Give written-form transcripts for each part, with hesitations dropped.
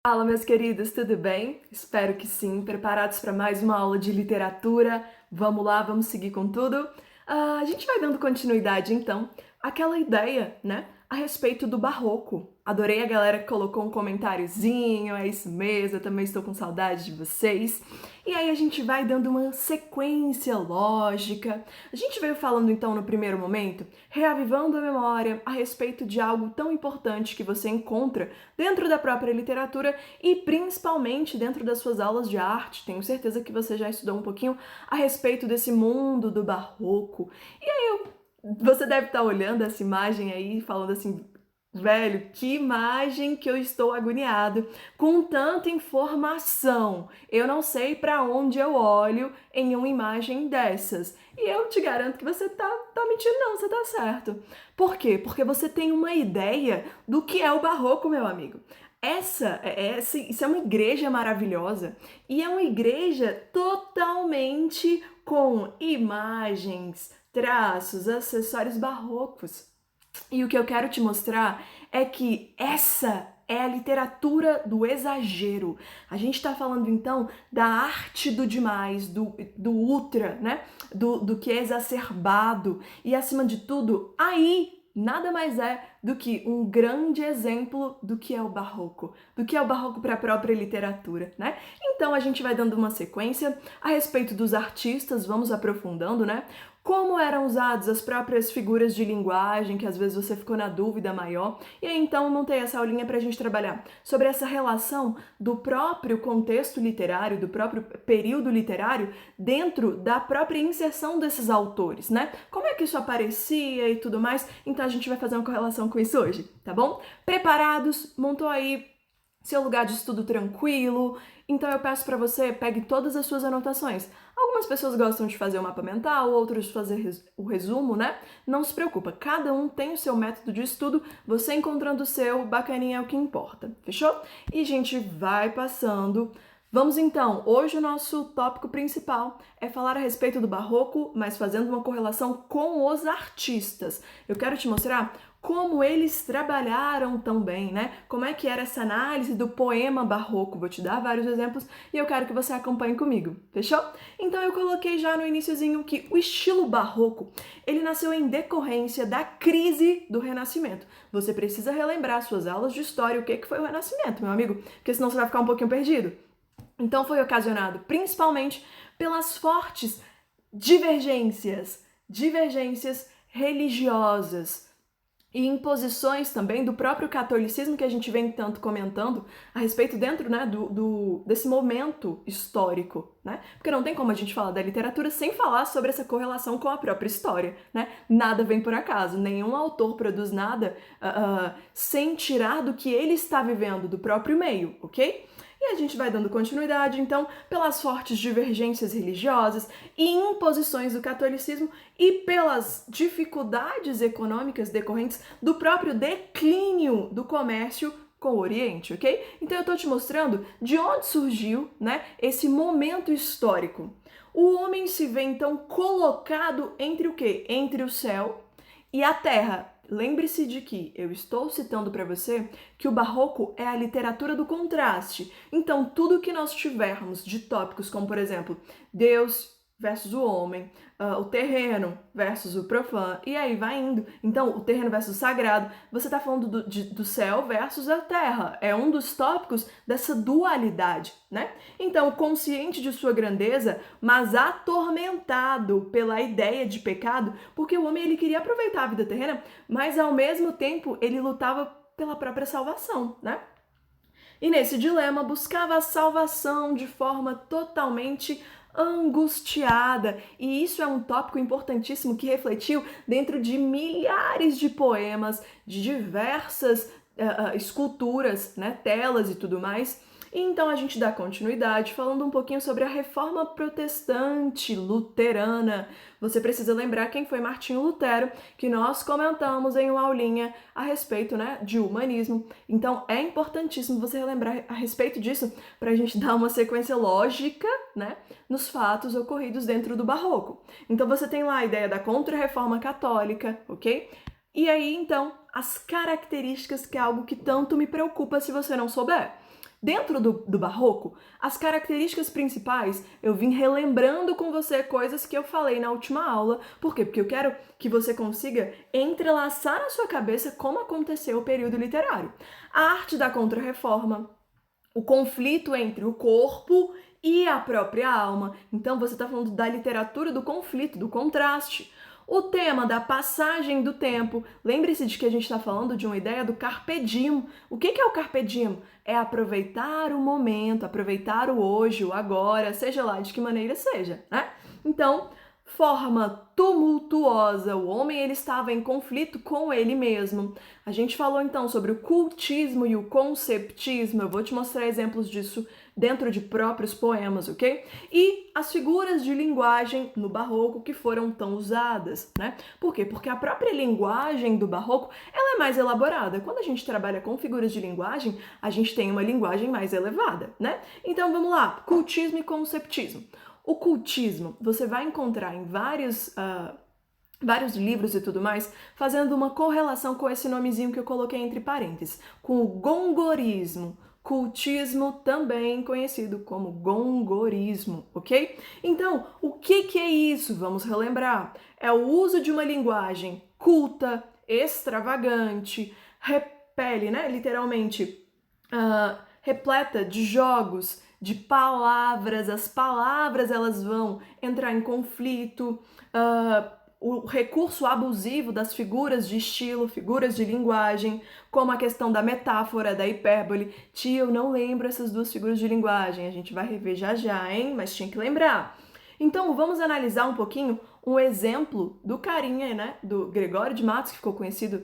Fala, meus queridos, tudo bem? Espero que sim. Preparados para mais uma aula de literatura? Vamos lá, vamos seguir com tudo? A gente vai dando continuidade, então, àquela ideia, né, a respeito do barroco. Adorei a galera que colocou um comentáriozinho, é isso mesmo, eu também estou com saudade de vocês. E aí a gente vai dando uma sequência lógica. A gente veio falando, então, no primeiro momento, reavivando a memória a respeito de algo tão importante que você encontra dentro da própria literatura e principalmente dentro das suas aulas de arte. Tenho certeza que você já estudou um pouquinho a respeito desse mundo do barroco. E aí você deve estar olhando essa imagem aí e falando assim, velho, que imagem que eu estou agoniado com tanta informação. Eu não sei para onde eu olho em uma imagem dessas. E eu te garanto que você tá mentindo não, você tá certo. Por quê? Porque você tem uma ideia do que é o barroco, meu amigo. Isso é uma igreja maravilhosa e é uma igreja totalmente com imagens, traços, acessórios barrocos. E o que eu quero te mostrar é que essa é a literatura do exagero. A gente está falando então da arte do demais, do ultra, né? Do que é exacerbado. E acima de tudo, aí nada mais é do que um grande exemplo do que é o barroco, do que é o barroco para a própria literatura, né? Então a gente vai dando uma sequência a respeito dos artistas, vamos aprofundando, né? Como eram usadas as próprias figuras de linguagem, que às vezes você ficou na dúvida maior. E aí então montei essa aulinha para a gente trabalhar sobre essa relação do próprio contexto literário, do próprio período literário, dentro da própria inserção desses autores, né? Como é que isso aparecia e tudo mais. Então a gente vai fazer uma correlação com isso hoje, tá bom? Preparados? Montou aí seu lugar de estudo tranquilo? Então eu peço para você, pegue todas as suas anotações. Algumas pessoas gostam de fazer o mapa mental, outros de fazer o resumo, né? Não se preocupa, cada um tem o seu método de estudo, você encontrando o seu, bacaninha é o que importa, fechou? E a gente vai passando. Vamos então, hoje o nosso tópico principal é falar a respeito do barroco, mas fazendo uma correlação com os artistas. Eu quero te mostrar como eles trabalharam tão bem, né? Como é que era essa análise do poema barroco. Vou te dar vários exemplos e eu quero que você acompanhe comigo, fechou? Então eu coloquei já no iniciozinho que o estilo barroco, ele nasceu em decorrência da crise do Renascimento. Você precisa relembrar suas aulas de história o que foi o Renascimento, meu amigo, porque senão você vai ficar um pouquinho perdido. Então foi ocasionado principalmente pelas fortes divergências religiosas e imposições também do próprio catolicismo que a gente vem tanto comentando a respeito dentro, né, desse momento histórico, né? Porque não tem como a gente falar da literatura sem falar sobre essa correlação com a própria história, né? Nada vem por acaso, nenhum autor produz nada sem tirar do que ele está vivendo, do próprio meio, ok? E a gente vai dando continuidade, então, pelas fortes divergências religiosas e imposições do catolicismo e pelas dificuldades econômicas decorrentes do próprio declínio do comércio com o Oriente, ok? Então eu tô te mostrando de onde surgiu, né, esse momento histórico. O homem se vê, então, colocado entre o quê? Entre o céu e a terra. Lembre-se de que eu estou citando para você que o barroco é a literatura do contraste. Então, tudo que nós tivermos de tópicos como, por exemplo, Deus versus o homem, o terreno versus o profano, e aí vai indo. Então, o terreno versus o sagrado, você está falando do céu versus a terra. É um dos tópicos dessa dualidade, né? Então, consciente de sua grandeza, mas atormentado pela ideia de pecado, porque o homem ele queria aproveitar a vida terrena, mas ao mesmo tempo ele lutava pela própria salvação, né? E nesse dilema buscava a salvação de forma totalmente angustiada. E isso é um tópico importantíssimo que refletiu dentro de milhares de poemas, de diversas esculturas, né, telas e tudo mais. E então a gente dá continuidade falando um pouquinho sobre a reforma protestante luterana. Você precisa lembrar quem foi Martinho Lutero, que nós comentamos em uma aulinha a respeito, né, de humanismo. Então é importantíssimo você relembrar a respeito disso para a gente dar uma sequência lógica, né, nos fatos ocorridos dentro do barroco. Então você tem lá a ideia da contra-reforma católica, ok? E aí, então, as características, que é algo que tanto me preocupa se você não souber. Dentro do barroco, as características principais eu vim relembrando com você coisas que eu falei na última aula. Por quê? Porque eu quero que você consiga entrelaçar na sua cabeça como aconteceu o período literário. A arte da Contra-Reforma, o conflito entre o corpo e a própria alma. Então você está falando da literatura do conflito, do contraste. O tema da passagem do tempo. Lembre-se de que a gente está falando de uma ideia do carpe diem. O que é o carpe diem? É aproveitar o momento, aproveitar o hoje, o agora, seja lá de que maneira seja, né? Então, forma tumultuosa. O homem ele estava em conflito com ele mesmo. A gente falou então sobre o cultismo e o conceptismo. Eu vou te mostrar exemplos disso dentro de próprios poemas, ok? E as figuras de linguagem no barroco que foram tão usadas, né? Por quê? Porque a própria linguagem do barroco, ela é mais elaborada. Quando a gente trabalha com figuras de linguagem, a gente tem uma linguagem mais elevada, né? Então vamos lá, cultismo e conceptismo. O cultismo, você vai encontrar em vários livros e tudo mais, fazendo uma correlação com esse nomezinho que eu coloquei entre parênteses, com o gongorismo. Cultismo, também conhecido como gongorismo, ok? Então, o que é isso? Vamos relembrar. É o uso de uma linguagem culta, extravagante, repele, né? Literalmente, repleta de jogos, de palavras. As palavras, elas vão entrar em conflito, o recurso abusivo das figuras de estilo, figuras de linguagem, como a questão da metáfora, da hipérbole. Tia, eu não lembro essas duas figuras de linguagem, a gente vai rever já já, hein? Mas tinha que lembrar. Então, vamos analisar um pouquinho um exemplo do carinha, né, do Gregório de Matos, que ficou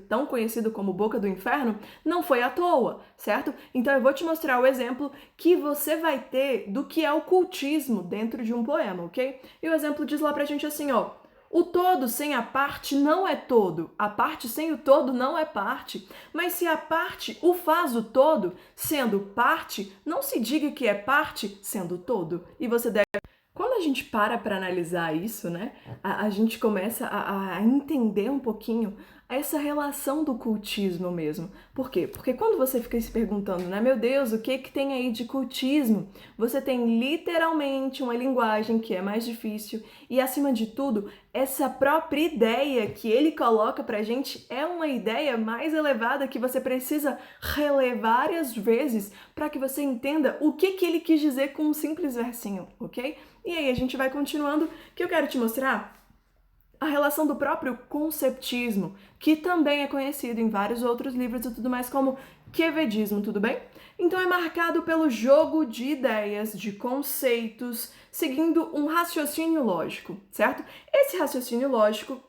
tão conhecido como Boca do Inferno, não foi à toa, certo? Então eu vou te mostrar o exemplo que você vai ter do que é o cultismo dentro de um poema, ok? E o exemplo diz lá pra gente assim, ó: o todo sem a parte não é todo, a parte sem o todo não é parte, mas se a parte o faz o todo, sendo parte, não se diga que é parte sendo todo. E você deve... Quando a gente para analisar isso, né, a gente começa a entender um pouquinho essa relação do cultismo mesmo. Por quê? Porque quando você fica se perguntando, né, meu Deus, o que tem aí de cultismo? Você tem literalmente uma linguagem que é mais difícil e, acima de tudo, essa própria ideia que ele coloca pra gente é uma ideia mais elevada que você precisa reler várias vezes para que você entenda o que ele quis dizer com um simples versinho, ok? E aí a gente vai continuando, que eu quero te mostrar a relação do próprio conceptismo, que também é conhecido em vários outros livros e tudo mais como quevedismo, tudo bem? Então é marcado pelo jogo de ideias, de conceitos, seguindo um raciocínio lógico, certo? Esse raciocínio lógico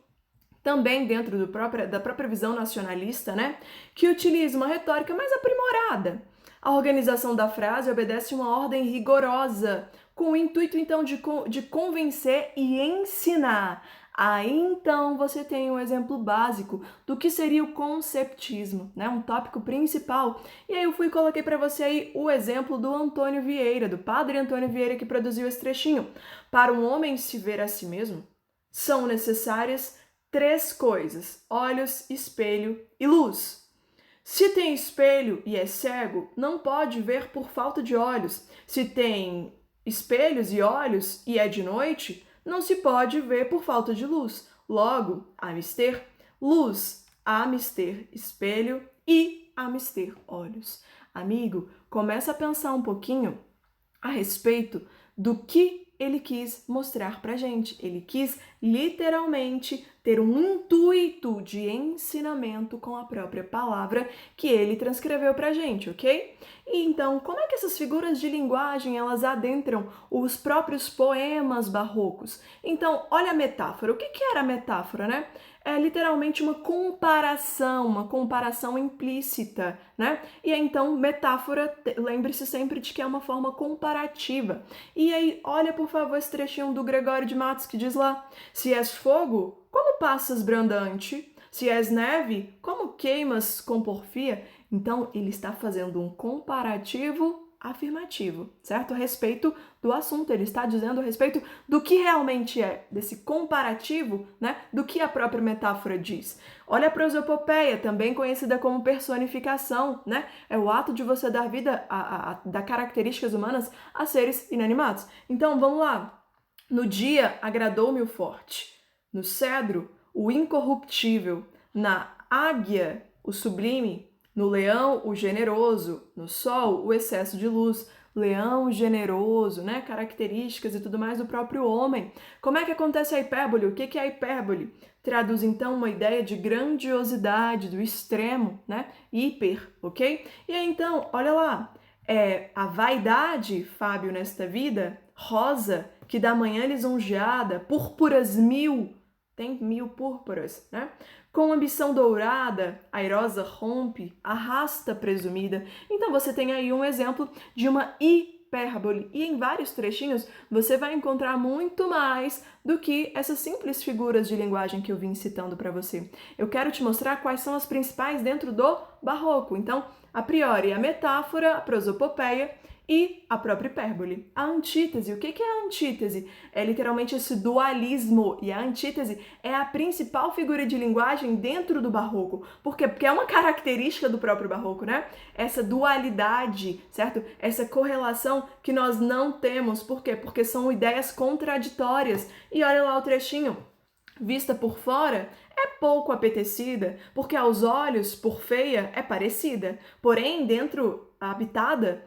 também dentro da própria visão nacionalista, né, que utiliza uma retórica mais aprimorada. A organização da frase obedece uma ordem rigorosa, com o intuito, então, de convencer e ensinar. Aí, então, você tem um exemplo básico do que seria o conceptismo, né? Um tópico principal. E aí eu fui e coloquei para você aí o exemplo do Antônio Vieira, do padre Antônio Vieira, que produziu esse trechinho. Para um homem se ver a si mesmo, são necessárias 3 coisas: olhos, espelho e luz. Se tem espelho e é cego, não pode ver por falta de olhos. Se tem espelhos e olhos e é de noite, não se pode ver por falta de luz. Logo, há mister luz, há mister espelho e há mister olhos. Amigo, começa a pensar um pouquinho a respeito do que ele quis mostrar pra gente. Ele quis literalmente ter um intuito de ensinamento com a própria palavra que ele transcreveu pra gente, ok? E então, como é que essas figuras de linguagem, elas adentram os próprios poemas barrocos? Então, olha a metáfora. O que era a metáfora, né? É literalmente uma comparação implícita, né? E aí, então, metáfora, lembre-se sempre de que é uma forma comparativa. E aí, olha, por favor, esse trechinho do Gregório de Matos que diz lá: se és fogo, como passas brandante? Se és neve, como queimas com porfia? Então, ele está fazendo um comparativo afirmativo, certo? A respeito do assunto, ele está dizendo a respeito do que realmente é, desse comparativo, né, do que a própria metáfora diz. Olha a prosopopeia, também conhecida como personificação, né? É o ato de você dar vida dar características humanas a seres inanimados. Então, vamos lá. No dia agradou-me o forte, no cedro o incorruptível, na águia o sublime, no leão o generoso, no sol o excesso de luz, leão generoso, né? Características e tudo mais do próprio homem. Como é que acontece a hipérbole? O que é a hipérbole? Traduz então uma ideia de grandiosidade, do extremo, né? Hiper, ok? E aí então, olha lá, a vaidade, Fábio, nesta vida, rosa, que da manhã lisonjeada, púrpuras mil, tem 1000 púrpuras, né? Com ambição dourada, airosa rompe, arrasta presumida. Então você tem aí um exemplo de uma hipérbole. E em vários trechinhos você vai encontrar muito mais do que essas simples figuras de linguagem que eu vim citando para você. Eu quero te mostrar quais são as principais dentro do barroco. Então, a priori, a metáfora, a prosopopeia e a própria hipérbole. A antítese, o que é a antítese? É literalmente esse dualismo, e a antítese é a principal figura de linguagem dentro do barroco. Por quê? Porque é uma característica do próprio barroco, né? Essa dualidade, certo? Essa correlação que nós não temos. Por quê? Porque são ideias contraditórias. E olha lá o trechinho. Vista por fora, é pouco apetecida, porque aos olhos, por feia, é parecida. Porém, dentro, habitada,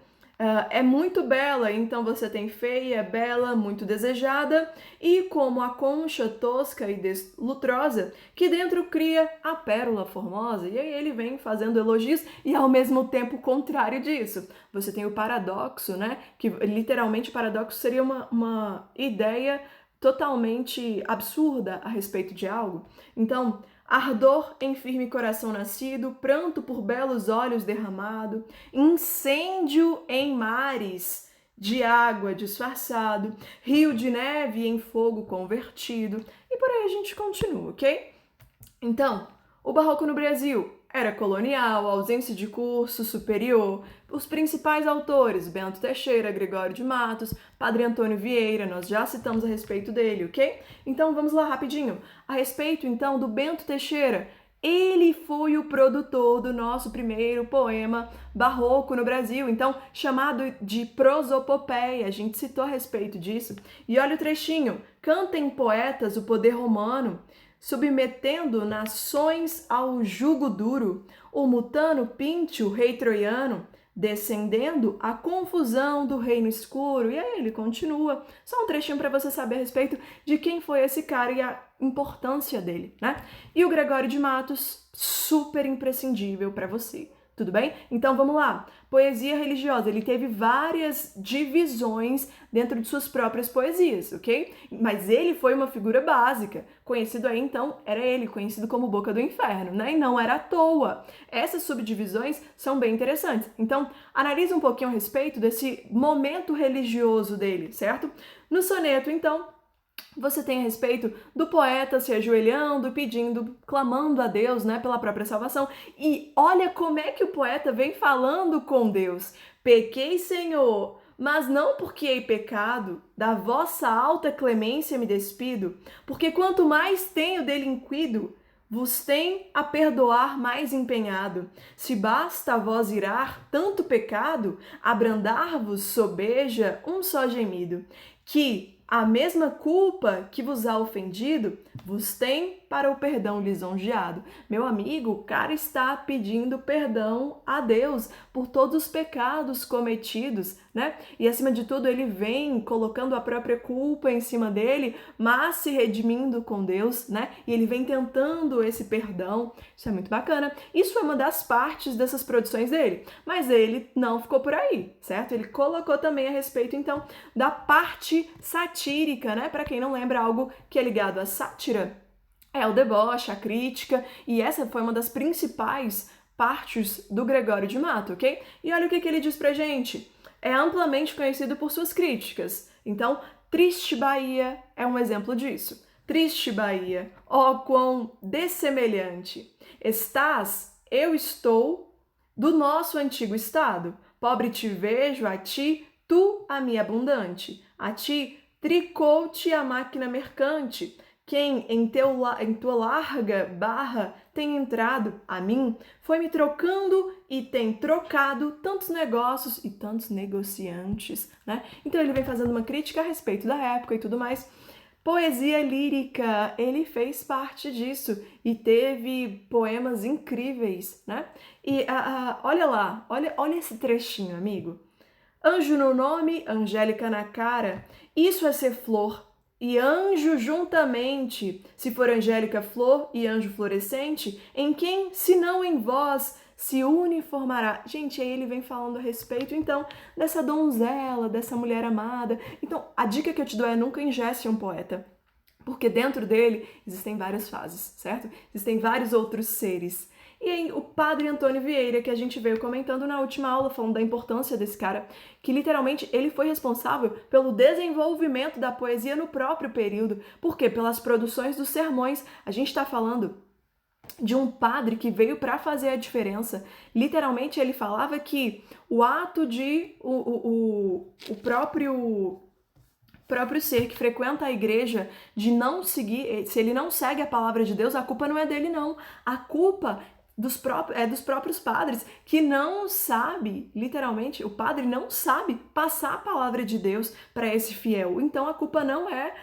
é muito bela, então você tem feia, bela, muito desejada, e como a concha tosca e deslutrosa, que dentro cria a pérola formosa. E aí ele vem fazendo elogios e ao mesmo tempo contrário disso. Você tem o paradoxo, né? Que literalmente paradoxo seria uma ideia totalmente absurda a respeito de algo. Então, ardor em firme coração nascido, pranto por belos olhos derramado, incêndio em mares de água disfarçado, rio de neve em fogo convertido, e por aí a gente continua, ok? Então, o barroco no Brasil era colonial, ausência de curso superior. Os principais autores, Bento Teixeira, Gregório de Matos, Padre Antônio Vieira, nós já citamos a respeito dele, ok? Então vamos lá rapidinho. A respeito então do Bento Teixeira, ele foi o produtor do nosso primeiro poema barroco no Brasil, então chamado de prosopopeia, a gente citou a respeito disso. E olha o trechinho, cantem poetas o poder romano, submetendo nações ao jugo duro, o mutano Píntio, rei troiano, descendendo a confusão do reino escuro. E aí ele continua. Só um trechinho para você saber a respeito de quem foi esse cara e a importância dele, né? E o Gregório de Matos, super imprescindível para você. Tudo bem? Então vamos lá. Poesia religiosa. Ele teve várias divisões dentro de suas próprias poesias, ok? Mas ele foi uma figura básica. Conhecido aí, então, era ele, conhecido como Boca do Inferno, né? E não era à toa. Essas subdivisões são bem interessantes. Então, analisa um pouquinho a respeito desse momento religioso dele, certo? No soneto, então, você tem a respeito do poeta se ajoelhando, pedindo, clamando a Deus, né, pela própria salvação. E olha como é que o poeta vem falando com Deus. Pequei, Senhor, mas não porque hei pecado, da vossa alta clemência me despido, porque quanto mais tenho delinquido, vos tem a perdoar mais empenhado. Se basta a vós irar tanto pecado, abrandar-vos sobeja um só gemido, que a mesma culpa que vos há ofendido, vos tem para o perdão lisonjeado. Meu amigo, o cara está pedindo perdão a Deus por todos os pecados cometidos, né? E acima de tudo, ele vem colocando a própria culpa em cima dele, mas se redimindo com Deus, né? E ele vem tentando esse perdão. Isso é muito bacana. Isso foi uma das partes dessas produções dele. Mas ele não ficou por aí, certo? Ele colocou também a respeito, então, da parte satírica, né? Para quem não lembra, algo que é ligado à sátira é o deboche, a crítica, e essa foi uma das principais partes do Gregório de Matos, ok? E olha o que ele diz pra gente. É amplamente conhecido por suas críticas. Então, Triste Bahia é um exemplo disso. Triste Bahia, ó quão dessemelhante. Estás, eu estou, do nosso antigo estado, Pobre te vejo, a ti, tu a mi abundante. A ti, tricou-te a máquina mercante. Quem em tua larga barra tem entrado, a mim, foi me trocando e tem trocado tantos negócios e tantos negociantes, né? Então ele vem fazendo uma crítica a respeito da época e tudo mais. Poesia lírica, ele fez parte disso e teve poemas incríveis, né? E olha lá, olha esse trechinho, amigo. Anjo no nome, angélica na cara, isso é ser flor. E anjo juntamente, se for angélica flor e anjo florescente, em quem, se não em vós, se uniformará. Gente, aí ele vem falando a respeito, então, dessa donzela, dessa mulher amada. Então, a dica que eu te dou é nunca ingesse um poeta, porque dentro dele existem várias fases, certo? Existem vários outros seres. E aí, o padre Antônio Vieira, que a gente veio comentando na última aula, falando da importância desse cara, que literalmente ele foi responsável pelo desenvolvimento da poesia no próprio período. Por quê? Pelas produções dos sermões. A gente está falando de um padre que veio para fazer a diferença. Literalmente, ele falava que o ato de o próprio ser que frequenta a igreja, de não seguir, se ele não segue a palavra de Deus, a culpa não é dele, não. A culpa dos próprios padres, que não sabe, literalmente, o padre não sabe passar a palavra de Deus para esse fiel. Então a culpa não é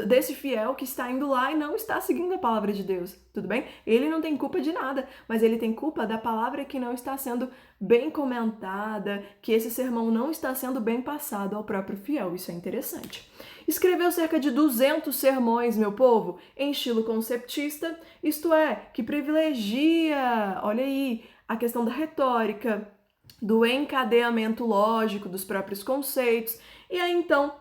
desse fiel que está indo lá e não está seguindo a palavra de Deus, tudo bem? Ele não tem culpa de nada, mas ele tem culpa da palavra que não está sendo bem comentada, que esse sermão não está sendo bem passado ao próprio fiel. Isso é interessante. Escreveu cerca de 200 sermões, meu povo, em estilo conceptista, isto é, que privilegia, olha aí, a questão da retórica, do encadeamento lógico dos próprios conceitos. E aí, então,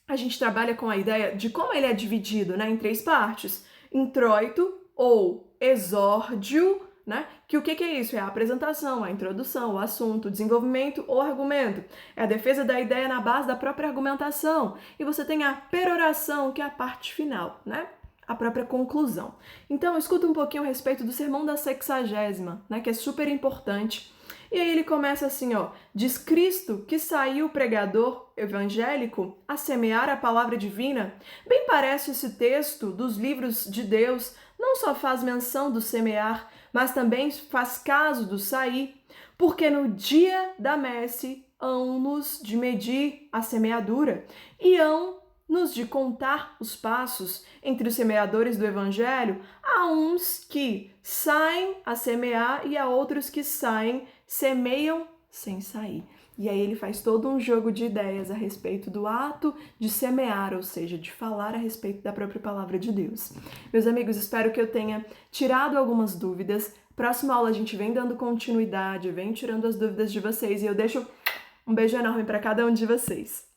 a gente trabalha com a ideia de como ele é dividido, né, em 3 partes. Introito ou exórdio, né? Que o que é isso? É a apresentação, a introdução, o assunto, o desenvolvimento ou argumento. É a defesa da ideia na base da própria argumentação. E você tem a peroração, que é a parte final, né? A própria conclusão. Então, escuta um pouquinho a respeito do sermão da 60ª, né? Que é super importante. E aí ele começa assim, ó: diz Cristo que saiu o pregador evangélico a semear a palavra divina. Bem parece esse texto dos livros de Deus não só faz menção do semear, mas também faz caso do sair, porque no dia da messe hão-nos de medir a semeadura e hão-nos de contar os passos. Entre os semeadores do evangelho, há uns que saem a semear e há outros que semeiam sem sair. E aí ele faz todo um jogo de ideias a respeito do ato de semear, ou seja, de falar a respeito da própria palavra de Deus. Meus amigos, espero que eu tenha tirado algumas dúvidas. Próxima aula a gente vem dando continuidade, vem tirando as dúvidas de vocês e eu deixo um beijo enorme para cada um de vocês.